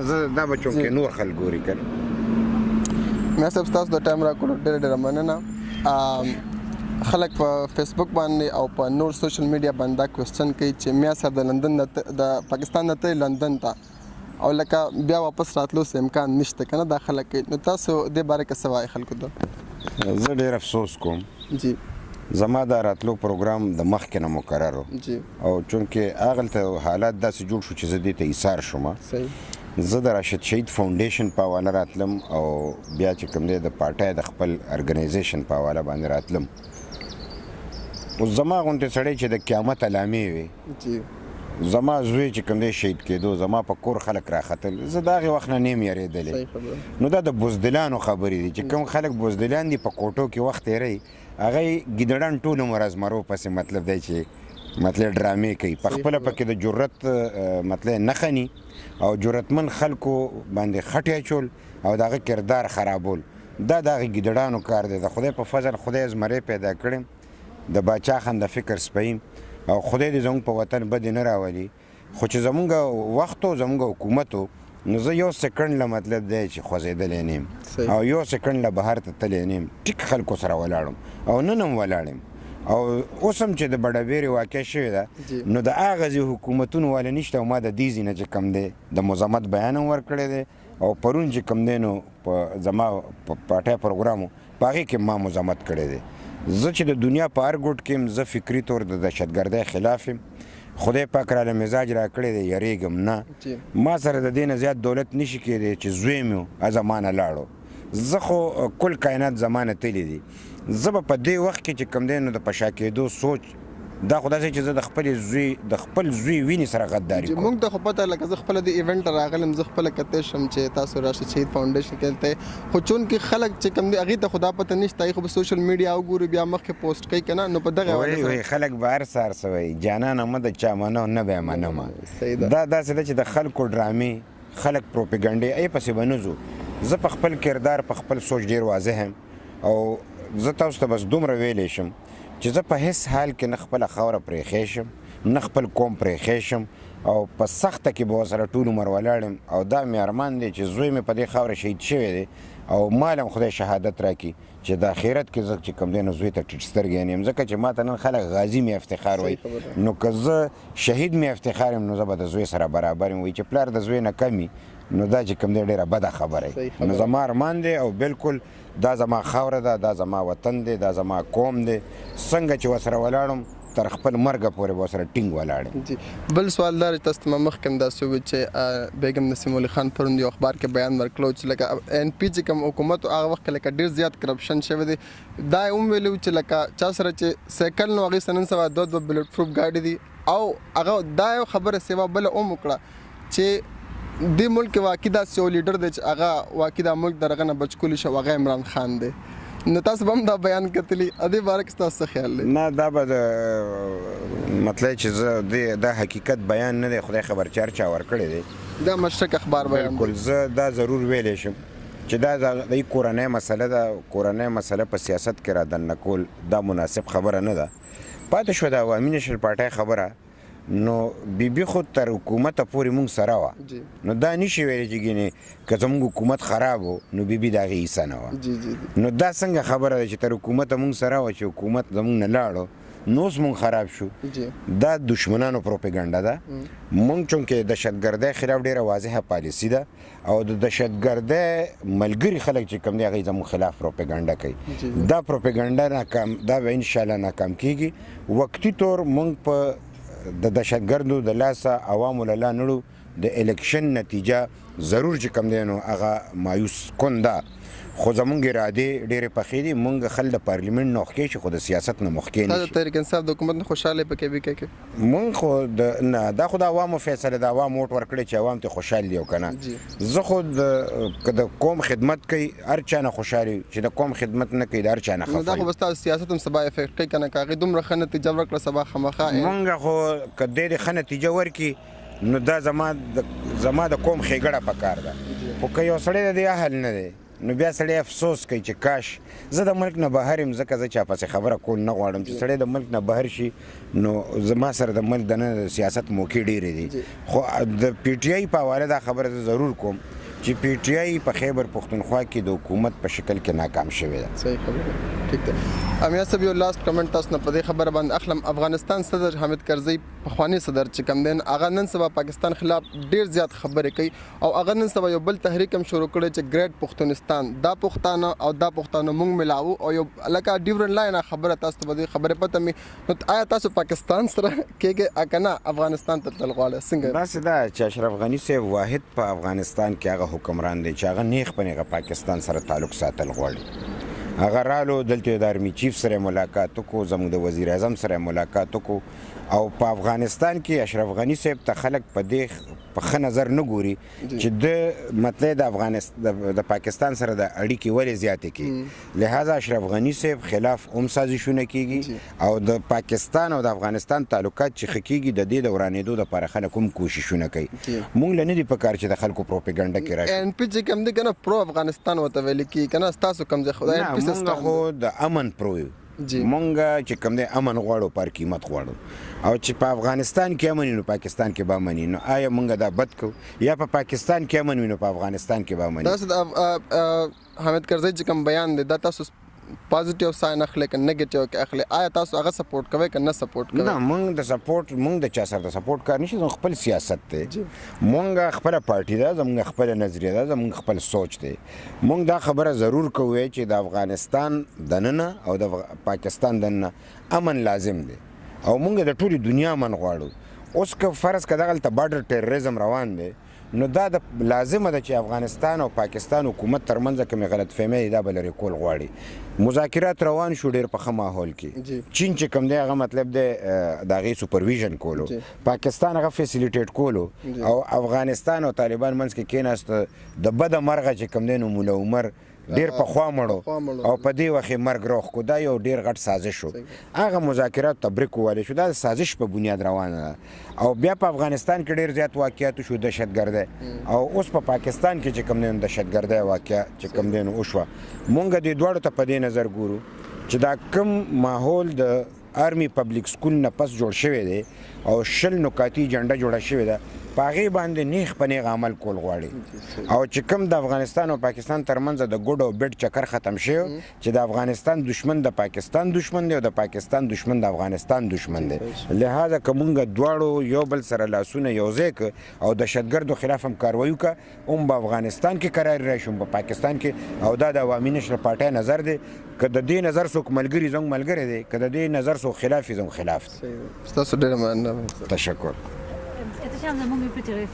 زه دا به چونکې نور خلک ګوري که نه. میا صاحب ستاسو د ټایم راکړو ډېره مننه. خلک په فیسبوک باندې او په نور سوشل میډیا باندې دا کوېسچن کوي چې میا صاحب د لندن د پاکستان نه تللی لندن ته او لکه بیا واپس راتلو څه امکان نشته که نه دا خلک کوي. نو تاسو دې باره کې څه وایي خلکو ته؟ زه ډېر افسوس کوم. جی زما دا راتلو پروګرام د مخکې نه مقرر و جی او چونکې هغلته حالات داسې جوړ شو چې زه دې ته ایثار شوم. صحیح. زه د راشد شهید فاونډیشن په حواله راتلم او بیا چې کوم دی د پارټۍ د خپل ارګنایزیشن په حواله باندې راتلم. اوس زما غوندې سړی چې د قیامت علامې وي، جی زما زوی چې کوم دی شهید کېدو، زما په کور خلک راختل، زه د هغې وخت نه نه یم یارېدلی. نو دا د بزدلانو خبرې دي چې کوم خلک بزدلان دي په کوټو کې وخت تېروي، هغه یې ګیدړان ټول عمر زمرو پسې مطلب دی چې مطلب ډرامې کوي، په خپله پکې د جرت مطلب نه خني او جرتمن خلکو باندې خټې اچول او د هغه کردار خرابول. دا د هغې ګیدړانو کار دی. د خدای په فضل خدای زمری پیدا کړی، د باچا خنده فکر سپیم او خدای دې زموږ په وطن بدې نه راولي. خو چې زموږ وخت و زموږ حکومت و نو زه یو سکنډ له مطلب دی چې خوځېدلی نه یم او یو سکنډ له بهر ته تللی نه یم، ټیک خلکو سره ولاړم او نن هم ولاړ یم. او اوس هم چې د بډهبیرې واقع شوې ده نو د هغه ځای حکومتونو والا نشته او ما د دې ځای نه چې کوم دی د مزاحمت بیان هم ورکړی دی او پرون چې کوم دی نو په زما په پارټۍ پروګرام په هغې کې ما مزاحمت کړی دی. زه چې د دنیا په هر ګوټ کې یم، زه فکري طور د دهشتګردۍ خلاف یم. خدای پاک راله مزاج راکړی دی، یریږم نه. ما سره د دې نه زیات دولت نشي کېدی چې زوی مې و زما نه لاړو. زه خو کل کائنات زما نه تللی دي. زه به په دې وخت کې چې کوم دی نو د په شا کېدو سوچ دا خو داسې چې زه د خپل زوی وینې سره غداري کوم. موږ ته خو پته لکه زه خپله د ایونټ راغلم، زه خپله کتی شم چې تاسو راشد شهید فاونډیشن کې دلته، خو چونکې خلک چې کوم دی هغې ته خو دا پته نشته، هغې خو په سوشل میډیا وګوري بیا مخکې پوسټ کوي که نه. نو په دغه وایي خلک به هر سهار څه وایي، جانانه مه د چا منه نه به یې منمه. دا داسې ده چې د خلکو ډرامې خلک پروپیګنډې ای پسې به نه ځو. زه په خپل کردار په خپل سوچ ډېر واضح یم او زه تاسو ته بس دومره ویلی شم چې زه په هیڅ حال کې نه خپله خاوره پرېښی شم نه خپل قوم پرېښی شم او په سخته کې به ورسره ټول عمر ولاړ یم. او دا مې ارمان دی چې زوی مې په دې خاوره شهید شوی دی او مال هم خدای شهادت راکړي چې د آخرت کې زه چې کوم دی نو زوی ته ټیټ سترګې نه یم. ځکه چې ما ته نن خلک غازي مې افتخار وایي، نو که زه شهید مې افتخار یم نو زه به د زوی سره برابر یم. وایي چې پلار د زوی نه کم نو دا چې کوم دی ډېره بده خبره وي. نو زما ارمان دی او بالکل دا زما خاوره ده، دا زما وطن دی، دا زما قوم دی. څنګه چې ورسره ولاړم تر خپل مرګه پورې به ورسره ټینګ ولاړ یم. بل سوال دا تاسو ته مخکې هم داسې وویل چې بیګم نسیم الله خان پرون یو اخبار کې بیان ورکړو چې لکه ان پی چې کوم حکومت هغه وخت کې لکه ډېر زیات کرپشن شوی دی. دا یې هم ویلي چې لکه چا سره چې سایکل نو هغې سره نن سبا دوه بلټ پروف ګاډي دي او هغه دا یو خبره سیوا بله هم وکړه چې دې ملک کې واقعي داسې یو لیډر دی چې هغه واقعي دا ملک د هغه نه بچ کولی شو، هغه عمران خان دی. نو تاسو به هم دا بیان کتلی، دې باره کې ستاسو څه خیال دی؟ نه دا به مطلب چې زه دا حقیقت بیان نه دی، خدای خبر چا ورکړی دی، دا مشرق اخبار بیان دی. بالکل زه دا ضرور ویلی شم چې دا د کورنۍ مسله ده. کورنۍ مسله په سیاست کې را دننه کول دا مناسب خبره نه ده. پاتې شوه د عوامي نشل پارټۍ خبره، نو بیبي خو تر حکومته پورې مونږ سره وه. نو دا نشي ویلی چې ګینې که زموږ حکومت خراب و نو بیبي د هغې حصه نه وه. نو دا څنګه خبره ده چې تر حکومته مونږ سره وه چې حکومت زموږ نه لاړو نو اوس مونږ خراب شو. دا دشمنانو پروپیګنډه ده. مونږ چونکې دهشتګردۍ خلاف ډېره واضحه پالیسي ده او د دهشتګردۍ ملګري خلک چې کوم دی هغې زموږ خلاف پروپیګنډه کوي. دا پروپیګنډه دا به انشاءالله ناکام کېږي. وقتي طور مونږ په د دهشتګردو د لاسه عوامو له لا نړو د الیکشن نتیجه ضرور چې کوم دی نو هغه مایوس کن ده. خو زمونږ ارادې ډېرې پخې دي. مونږ خل د پارلیمنټ نه مخکې شي خو د سیاست نه مخکې نه شي. تاسو تحریک انصاف د حکومت نه خوشحاله پکې وي کې؟ مونږ خو نه دا خو د عوامو فیصله ده. عوام ووټ ورکړی چې عوام ته خوشحال دي او که نه. زه خو که د قوم خدمت کوي هر چا نه خوشحالي، چې د قوم خدمت نه کوي د هر چا نه خفه. دا خو به ستاسو سیاست هم سبا افیکټ کوي که نه؟ که هغې دومره ښه نتیجه ورکړه سبا خامخا مونږ خو که دې ښه نتیجه ورکړي نو دا زما د قوم ښېګړه پکار ده. خو که یو سړی د دې اهل نه دی نو بیا سړی افسوس کوي چې کاش زه د ملک نه بهر یم، ځکه زه چا پسې خبره کول نه غواړم چې سړی د ملک نه بهر شي. نو زما سره د ملک دننه د سیاست موقع ډېرې دي، خو د پی ټی آی په حواله دا خبره زه ضرور کوم چې پی ټی آی په خیبر پښتونخوا کې د حکومت په شکل کې ناکام شوې ده. صحیح خبره، ٹھیک ده. امیا صاحب یو لاست کمنټ تاسو نه په دې خبره باندې اخلم. افغانستان صدر حامد کرزی پخوانی صدر چې کوم دین هغه نن سبا پاکستان خلاف ډیر زیات خبرې کوي او هغه نن سبا یو بل تحریک هم شروع کړی چې ګریټ پښتونستان، دا پښتانه او دا پښتانه مونږ ملاو او یو لکه ډیفرنٹ لاین خبره تاسو ته په دې خبره پته می. نو آیا تاسو پاکستان سره کېږي اکنه افغانستان ته تل غواړي څنګه؟ بس دا چې اشرف غنی صاحب واحد په افغانستان کې هغه حکمران دی چې هغه نیغ په نیغه پاکستان سره تعلق ساتل غواړي. هغه رالو دلته د آرمی چیف سره ملاقات وکړو، زموږ د وزیر اعظم سره ملاقات وکړو او په افغانستان کې اشرف غنی صاحب ته خلک په دې په ښه نظر نه ګوري چې د مطلب د افغانستان د پاکستان سره د اړیکې ولې زیاتې کړي. لہذا اشرف غنی صاحب خلاف هم سازشونه کیږي او د پاکستان او د افغانستان تعلقات چې ښه کیږي د دې د ورانېدو دپاره خلک هم کوششونه کوي. مونږ له نه دي په کار چې د خلکو پروپاګنډه کې راشي. ان پی چې کوم دی کنه پرو افغانستان وته ویل کی کنه تاسو کوم ځای خدای ان پی مونږ خو د امن پرو یو، مونږ چې کوم دی امن غواړو، پر قیمت غواړو او چې په افغانستان کې امن نو پاکستان کې به امن. نو آیا مونږ دا بد کو یا په پاکستان کې امن نو په افغانستان کې به امن؟ تاسو حامد کرزی چې کوم بیان دی دا تاسو پازیټیو ساين اخلي که نیگیټیو کې اخلي، آیا تاسو هغه سپورټ کوئ که نه سپورټ کوئ؟ نه، مونږ د سپورټ مونږ د چا سره د سپورټ کار نشي، زموږ خپل سیاست دی، مونږ خپل پارټي ده، زموږ خپل نظریه ده، زموږ خپل سوچ دی. مونږ دا خبره ضرور کوو چې د افغانستان دننه او د پاکستان دننه امن لازم دی او مونږ د ټولې دنیا امن غواړو. اوس که فرض که دغلته بارډر ټیرریزم روان دی نو دا د لازمه ده چې افغانستان او پاکستان حکومت ترمنځ کومې غلطفهمۍ دا به لرې کول غواړي. مذاکرات روان شو ډېر په ښه ماحول کې، چین چې کوم دی هغه مطلب دی د هغې سوپرویژن کولو، پاکستان هغه فیسیلیټیټ کولو او افغانستان او طالبان منځ کې کېناسته د بده مرغه چې کوم دی نو مولا عمر ډیر په خوا مړو او په دې وخت مرګ روغ کو. دا یو ډیر غټ سازش شو، هغه مذاکرات تبریک ووالی شو، دا د سازش په بنیاد روانه ده او بیا په افغانستان کې ډیر زیات واقعیات شو دهشتګردۍ او اوس په پاکستان کې چې کوم دی دهشتګردۍ واقعه چې کوم دی نو وشوه. مونږ دې دواړو ته په دې نظر ګورو چې دا کوم ماحول د آرمی پبلیک سکول نه پس جوړ شوی دی او 20 نکاتي جنډه جوړه شوې ده، په هغې باندې نیغ په نیغ عمل کول غواړي او چې کوم د افغانستان او پاکستان ترمنځ د ګوډ او بیډ چکر ختم شوی چې د افغانستان دشمن د پاکستان دشمن دی او د پاکستان دشمن د افغانستان دشمن دی. لہذا که مونږ دواړو یو بل سره لاسونه یو ځای کړو او دهشتګردو خلاف هم کاروایي وکړه، هم په افغانستان کې کراري راشي، هم په پاکستان کې. او دا د عوامي نشر پارټۍ نظر دی، که د دې نظر څوک ملګري زموږ ملګری دی، که د دې نظر څوک خلاف وي زموږ خلاف دی. ستاسو ډېره مننه. تشکر. اتشام زموږ په تیرې